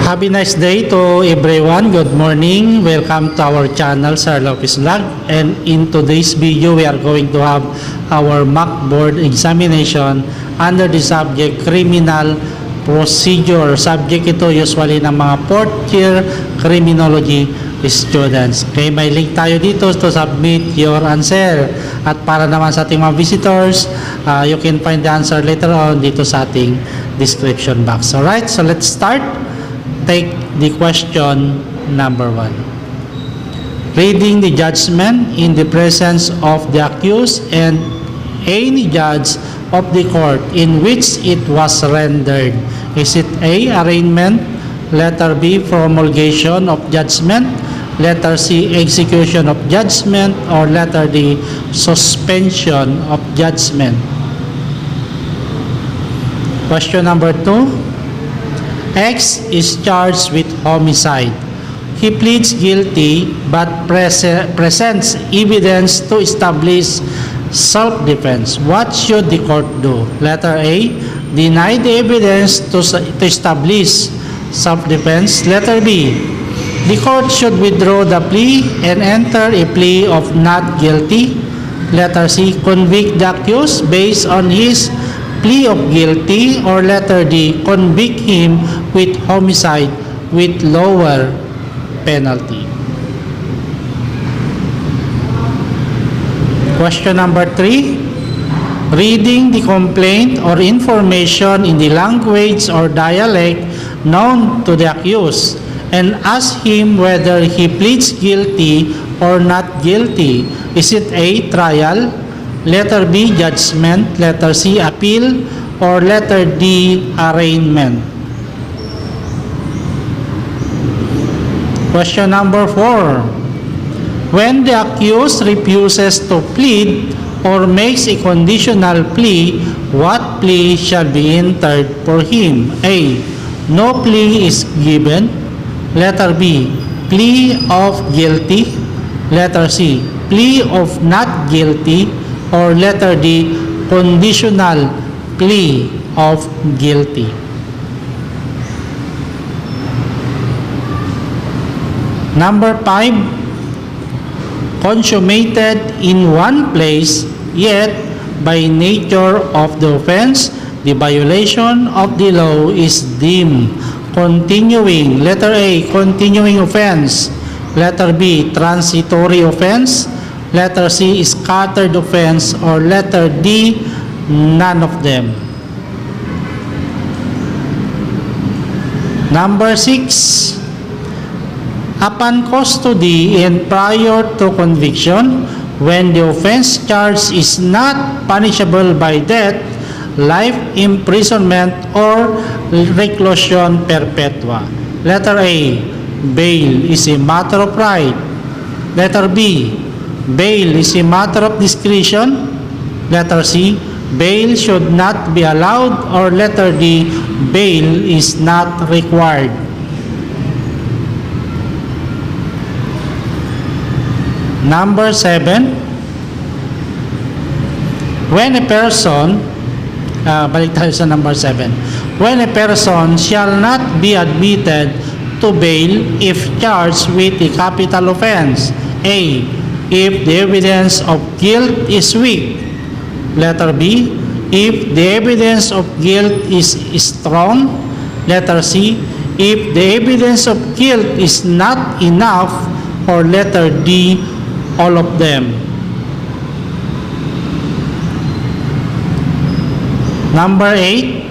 Happy nice day to everyone. Good morning. Welcome to our channel, Sir Lopez Vlog. And in today's video, we are going to have our mock board examination under the subject criminal procedure. Subject ito usually ng mga 4th year criminology students. Okay, may link tayo dito to submit your answer. At para naman sa ating mga visitors, you can find the answer later on dito sa ating description box. Alright, so let's start. Take the question number 1. Reading the judgment in the presence of the accused and any judge of the court in which it was rendered. Is it A, arraignment, letter B, promulgation of judgment, letter C, execution of judgment, or letter D, suspension of judgment? Question number 2. X is charged with homicide. He pleads guilty but presents evidence to establish self-defense. What should the court do? Letter A, deny the evidence to establish self-defense. Letter B, the court should withdraw the plea and enter a plea of not guilty. Letter C, convict the accused based on his plea of guilty. Or letter D, convict him with homicide with lower penalty. Question number 3. Reading the complaint or information in the language or dialect known to the accused and ask him whether he pleads guilty or not guilty. Is it A, trial, letter B, judgment, letter C, appeal, or letter D, arraignment? Question number 4. When the accused refuses to plead or makes a conditional plea, what plea shall be entered for him? A, no plea is given. Letter B, plea of guilty. Letter C, plea of not guilty. Or letter D, conditional plea of guilty. Number 5. Consummated in one place, yet by nature of the offense, the violation of the law is deemed continuing. Letter A, continuing offense. Letter B, transitory offense. Letter C, scattered offense. Or letter D, none of them. Number 6. Upon custody and prior to conviction, when the offense charged is not punishable by death, life imprisonment, or reclusion perpetua. Letter A, bail is a matter of right. Letter B, bail is a matter of discretion. Letter C, bail should not be allowed. Or letter D, bail is not required. Number 7. When a person, balik tayo sa number 7. When a person shall not be admitted to bail if charged with a capital offense. A, if the evidence of guilt is weak. Letter B, if the evidence of guilt is strong. Letter C, if the evidence of guilt is not enough. Or letter D, all of them. Number 8.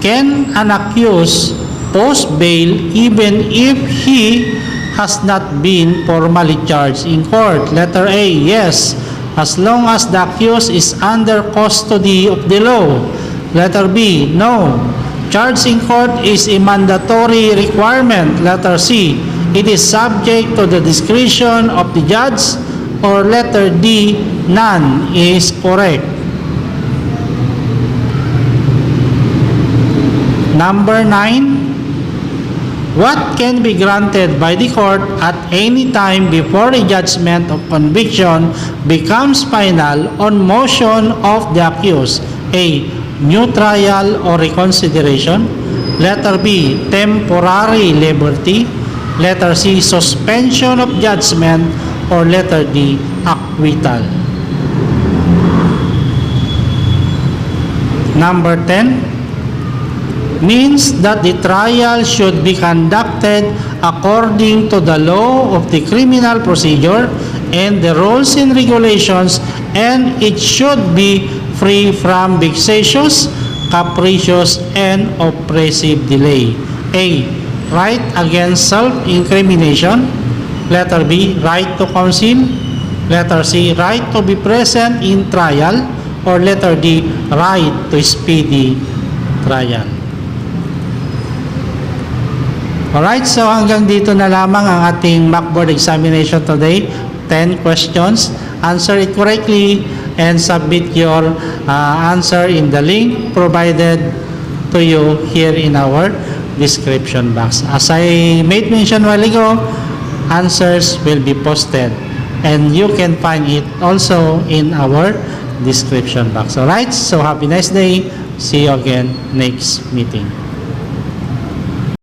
Can an accused post bail even if he has not been formally charged in court? Letter A, yes, as long as the accused is under custody of the law. Letter B, no, charge in court is a mandatory requirement. Letter C, it is subject to the discretion of the judge. Or letter D, none is correct. Number 9. What can be granted by the court at any time before a judgment of conviction becomes final on motion of the accused? A, new trial or reconsideration. Letter B, temporary liberty. Letter C, suspension of judgment. Or letter D, acquittal. Number 10 means that the trial should be conducted according to the law of the criminal procedure and the rules and regulations, and it should be free from vexatious, capricious, and oppressive delay. A, right against self-incrimination. Letter B, right to counsel. Letter C, right to be present in trial. Or letter D, right to speedy trial. Alright, so hanggang dito na lamang ang ating mock board examination today. 10 questions. Answer it correctly and submit your answer in the link provided to you here in our description box. As I made mention a while ago, answers will be posted and you can find it also in our description box. Alright, so have a nice day. See you again next meeting.